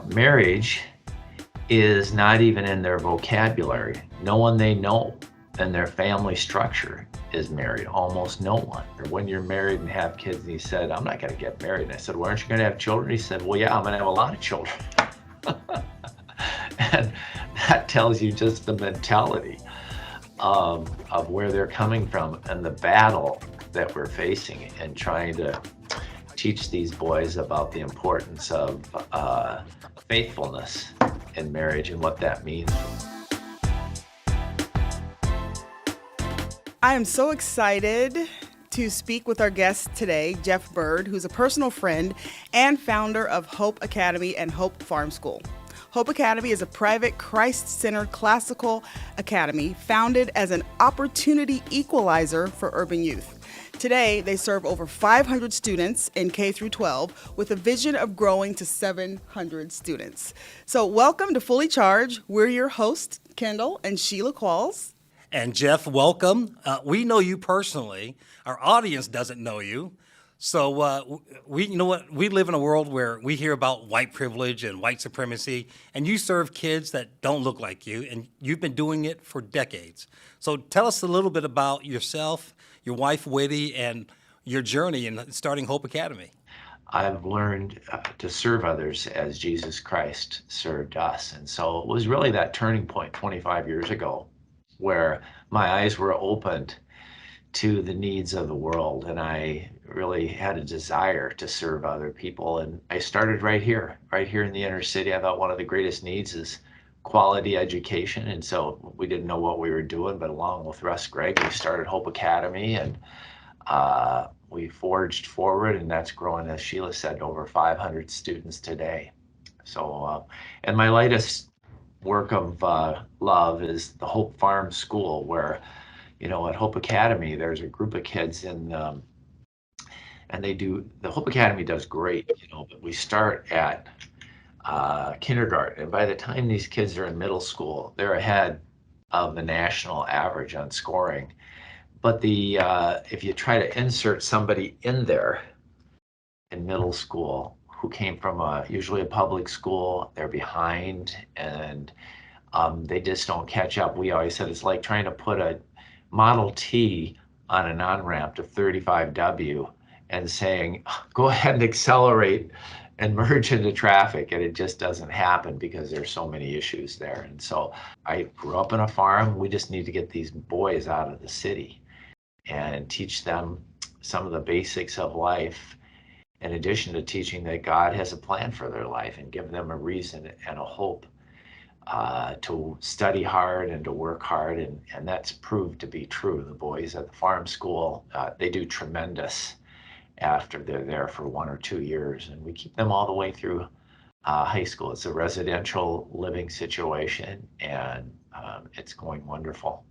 Marriage is not even in their vocabulary. No one they know in their family structure is married, almost no one. Or when you're married and have kids, and he said, I'm not going to get married. And I said, well, aren't you going to have children? He said, well, yeah, I'm going to have a lot of children. And that tells you just the mentality of where they're coming from and the battle that we're facing and trying to teach these boys about the importance of faithfulness in marriage and what that means. I am so excited to speak with our guest today, Jeff Bird, who's a personal friend and founder of Hope Academy and Hope Farm School. Hope Academy is a private, Christ-centered classical academy founded as an opportunity equalizer for urban youth. Today, they serve over 500 students in K through 12 with a vision of growing to 700 students. So welcome to Fully Charged. We're your hosts, Kendall and Sheila Qualls. And Jeff, welcome. We know you personally. Our audience doesn't know you. So we live in a world where we hear about white privilege and white supremacy, and you serve kids that don't look like you, and you've been doing it for decades. So tell us a little bit about yourself, your wife, Whitty, and your journey in starting Hope Academy. I've learned to serve others as Jesus Christ served us. And so it was really that turning point 25 years ago where my eyes were opened to the needs of the world, and I really had a desire to serve other people. And I started right here in the inner city. I thought one of the greatest needs is quality education, and so we didn't know what we were doing, but along with Russ Gregg, we started Hope Academy, and we forged forward, and that's growing, as Sheila said, over 500 students today. So, and my latest work of love is the Hope Farm School, where, at Hope Academy, there's a group of kids and the Hope Academy does great, but we start at kindergarten. And by the time these kids are in middle school, they're ahead of the national average on scoring. But if you try to insert somebody in there in middle school who came from usually a public school, they're behind, and they just don't catch up. We always said it's like trying to put a Model T on an on-ramp to 35W and saying, go ahead and accelerate and merge into traffic, and it just doesn't happen because there's so many issues there. And so I grew up in a farm. We just need to get these boys out of the city and teach them some of the basics of life, in addition to teaching that God has a plan for their life, and give them a reason and a hope to study hard and to work hard. And that's proved to be true. The boys at the farm school, they do tremendous after they're there for 1 or 2 years, and we keep them all the way through high school. It's a residential living situation, and it's going wonderful.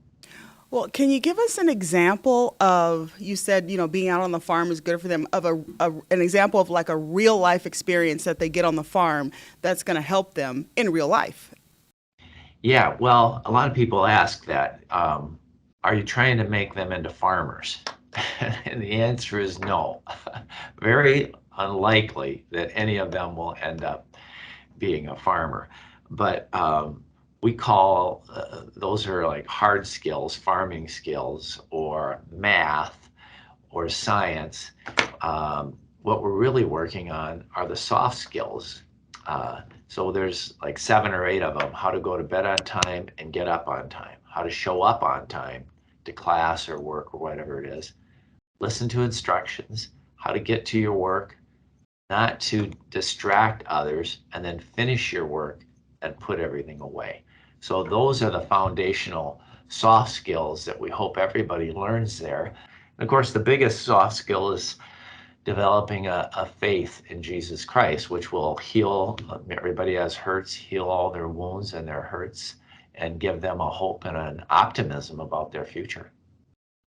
Well, can you give us an example of, you said, being out on the farm is good for them, of an example of like a real life experience that they get on the farm that's going to help them in real life? Yeah, well, a lot of people ask that, are you trying to make them into farmers? And the answer is no. Very unlikely that any of them will end up being a farmer. But we call those are like hard skills, farming skills, or math, or science. What we're really working on are the soft skills. So there's like 7 or 8 of them: how to go to bed on time and get up on time, how to show up on time to class or work or whatever it is, listen to instructions, how to get to your work, not to distract others, and then finish your work and put everything away. So those are the foundational soft skills that we hope everybody learns there. And of course, the biggest soft skill is developing a faith in Jesus Christ, which will heal. Everybody has hurts, heal all their wounds and their hurts, and give them a hope and an optimism about their future.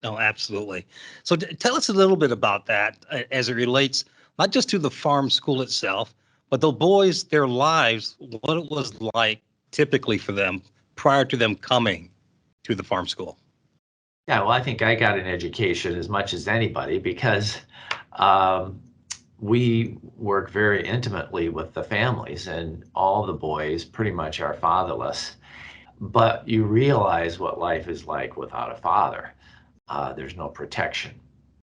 Oh, absolutely. So tell us a little bit about that as it relates not just to the farm school itself, but the boys, their lives, what it was like typically for them prior to them coming to the farm school. Yeah, well, I think I got an education as much as anybody because um, we work very intimately with the families, and all the boys pretty much are fatherless. But you realize what life is like without a father. There's no protection,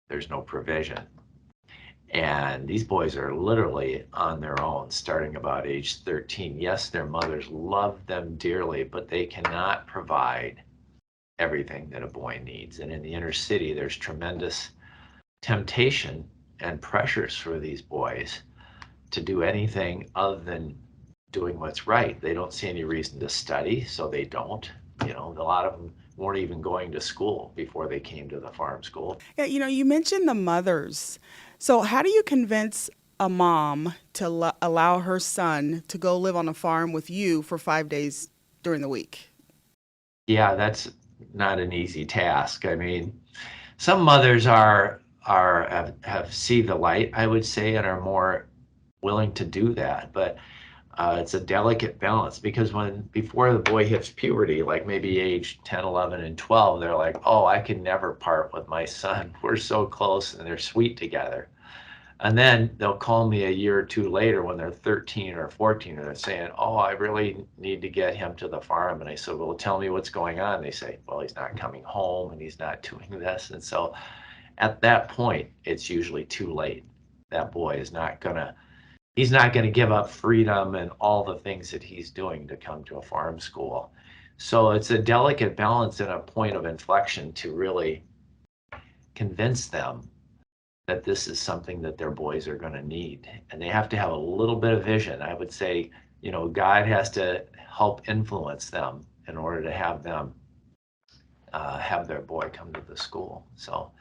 there's no provision. And these boys are literally on their own starting about age 13. Yes, their mothers love them dearly, but they cannot provide everything that a boy needs. And in the inner city, there's tremendous temptation and pressures for these boys to do anything other than doing what's right. They don't see any reason to study, so they don't. You know, a lot of them weren't even going to school before they came to the farm school. Yeah, you mentioned the mothers. So, how do you convince a mom to allow her son to go live on a farm with you for 5 days during the week? Yeah, that's not an easy task. I mean, some mothers have see the light, I would say, and are more willing to do that. But it's a delicate balance because when before the boy hits puberty, like maybe age 10, 11, and 12, they're like, oh, I can never part with my son. We're so close and they're sweet together. And then they'll call me a year or two later when they're 13 or 14, and they're saying, oh, I really need to get him to the farm. And I said, well, tell me what's going on. They say, well, he's not coming home and he's not doing this. And so at that point, it's usually too late. That boy is not gonna, he's not gonna give up freedom and all the things that he's doing to come to a farm school. So it's a delicate balance and a point of inflection to really convince them that this is something that their boys are going to need. And they have to have a little bit of vision. I would say, you know, God has to help influence them in order to have them have their boy come to the school. So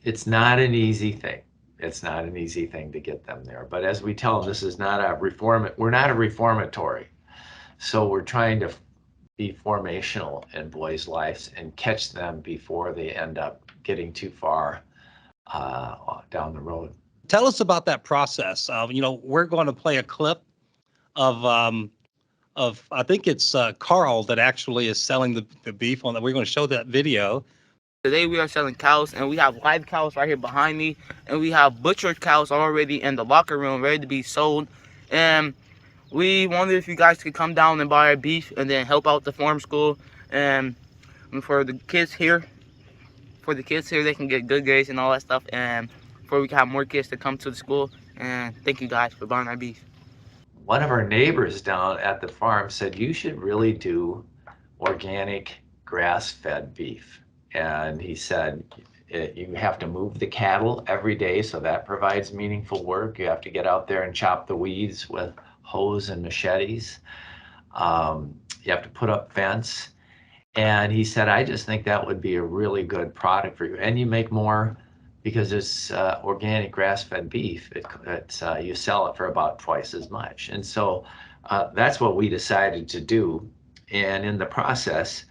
it's not an easy thing. It's not an easy thing to get them there. But as we tell them, this is not a we're not a reformatory. So we're trying to be formational in boys' lives and catch them before they end up getting too far down the road. Tell us about that process. We're going to play a clip of I think it's Carl that actually is selling the beef on that. We're going to show that video. Today we are selling cows, and we have live cows right here behind me, and we have butchered cows already in the locker room ready to be sold. And we wondered if you guys could come down and buy our beef and then help out the farm school. And for the kids here, they can get good grades and all that stuff, and for we can have more kids to come to the school. And thank you guys for buying our beef. One of our neighbors down at the farm said, you should really do organic grass-fed beef. And he said, you have to move the cattle every day, so that provides meaningful work. You have to get out there and chop the weeds with hoes and machetes. You have to put up fence. And he said, I just think that would be a really good product for you. And you make more because it's organic grass-fed beef. You sell it for about twice as much. And so that's what we decided to do. And in the process,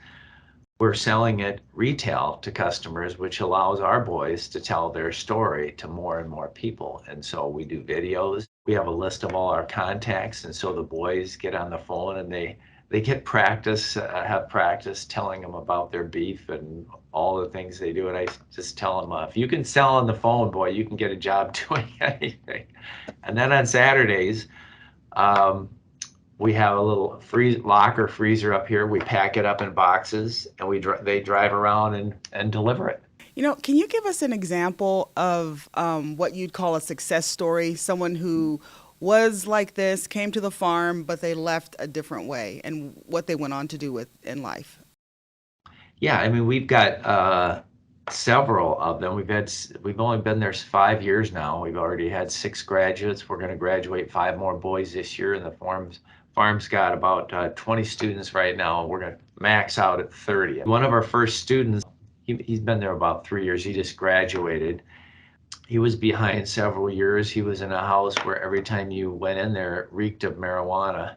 we're selling it retail to customers, which allows our boys to tell their story to more and more people. And so we do videos. We have a list of all our contacts. And so the boys get on the phone and they get practice, have practice telling them about their beef and all the things they do. And I just tell them, if you can sell on the phone, boy, you can get a job doing anything. And then on Saturdays, we have a little locker freezer up here. We pack it up in boxes and they drive around and deliver it. Can you give us an example of what you'd call a success story? Someone who was like this, came to the farm, but they left a different way, and what they went on to do in life. Yeah, I mean, we've got several of them. We've only been there 5 years now. We've already had 6 graduates. We're going to graduate 5 more boys this year, and the farm's got about 20 students right now. We're going to max out at 30. One of our first students, he's been there about 3 years. He just graduated. He was behind several years. He was in a house where every time you went in there, it reeked of marijuana.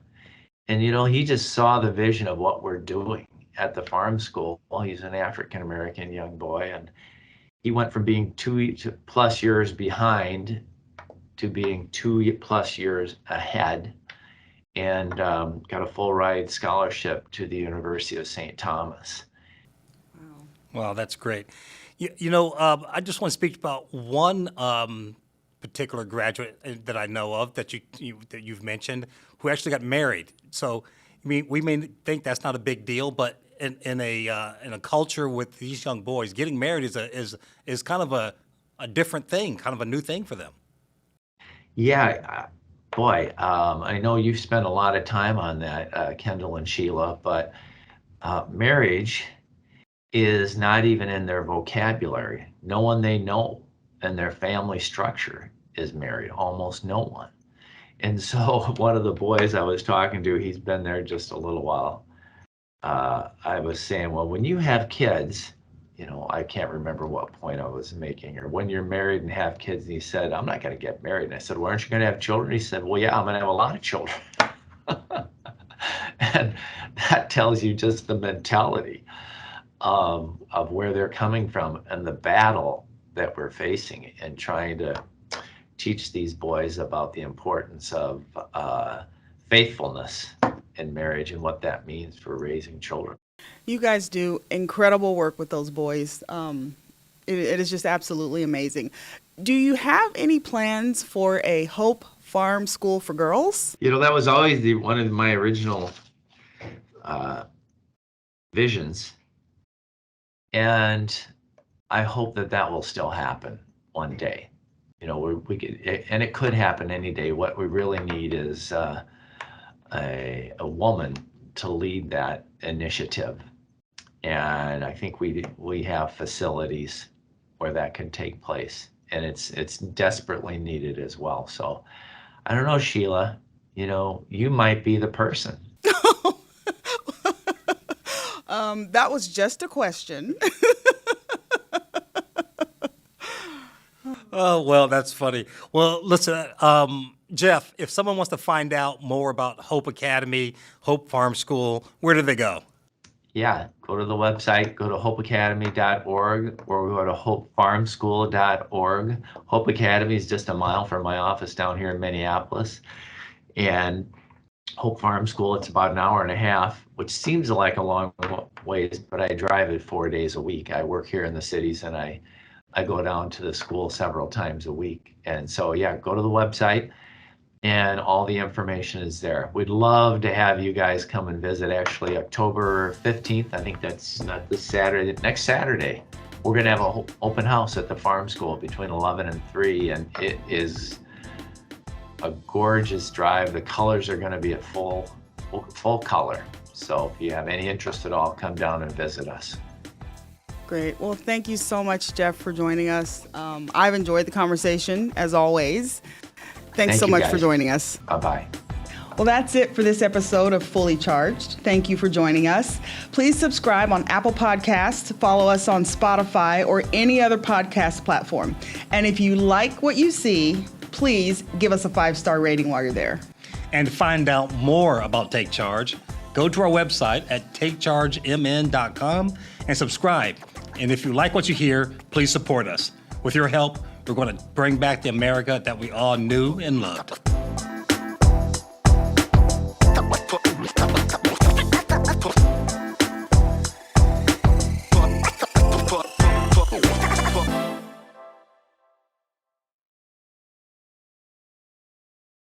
And, he just saw the vision of what we're doing at the farm school. Well, he's an African-American young boy, and he went from being 2+ years behind to being 2+ years ahead, and got a full ride scholarship to the University of St. Thomas. Wow, that's great. I just want to speak about one particular graduate that I know of that you've mentioned who actually got married. So, I mean, we may think that's not a big deal, but in a culture with these young boys, getting married is kind of a different thing, kind of a new thing for them. Yeah, boy, I know you've spent a lot of time on that, Kendall and Sheila, but marriage is not even in their vocabulary. No one they know in their family structure is married, almost no one. And so one of the boys I was talking to, he's been there just a little while. I was saying, well, when you have kids, I can't remember what point I was making, or when you're married and have kids, and he said, I'm not going to get married. And I said, well, aren't you going to have children? He said, well, yeah, I'm going to have a lot of children. And that tells you just the mentality of where they're coming from and the battle that we're facing and trying to teach these boys about the importance of faithfulness in marriage and what that means for raising children. You guys do incredible work with those boys. It is just absolutely amazing. Do you have any plans for a Hope Farm School for girls? That was always one of my original visions. And I hope that will still happen one day. We could, and it could happen any day. What we really need is a woman to lead that initiative. And I think we have facilities where that can take place, and it's desperately needed as well. So I don't know, Sheila, you might be the person. That was just a question. Oh, well, that's funny. Well, listen, Jeff, if someone wants to find out more about Hope Academy, Hope Farm School, where do they go? Yeah, go to the website, go to hopeacademy.org, or go to hopefarmschool.org. Hope Academy is just a mile from my office down here in Minneapolis. And Hope Farm School, it's about an hour and a half, which seems like a long ways, but I drive it 4 days a week. I work here in the cities, and I go down to the school several times a week. And so, yeah, go to the website, and all the information is there. We'd love to have you guys come and visit. Actually, October 15th, I think that's not this Saturday, next Saturday, we're going to have an open house at the farm school between 11 and 3, and it is a gorgeous drive. The colors are going to be at full color. So if you have any interest at all, come down and visit us. Great. Well, thank you so much, Jeff, for joining us. I've enjoyed the conversation, as always. Thanks so much for joining us. Bye-bye. Well, that's it for this episode of Fully Charged. Thank you for joining us. Please subscribe on Apple Podcasts, follow us on Spotify or any other podcast platform. And if you like what you see, please give us a 5-star rating while you're there. And to find out more about Take Charge, go to our website at takechargemn.com and subscribe. And if you like what you hear, please support us. With your help, we're going to bring back the America that we all knew and loved.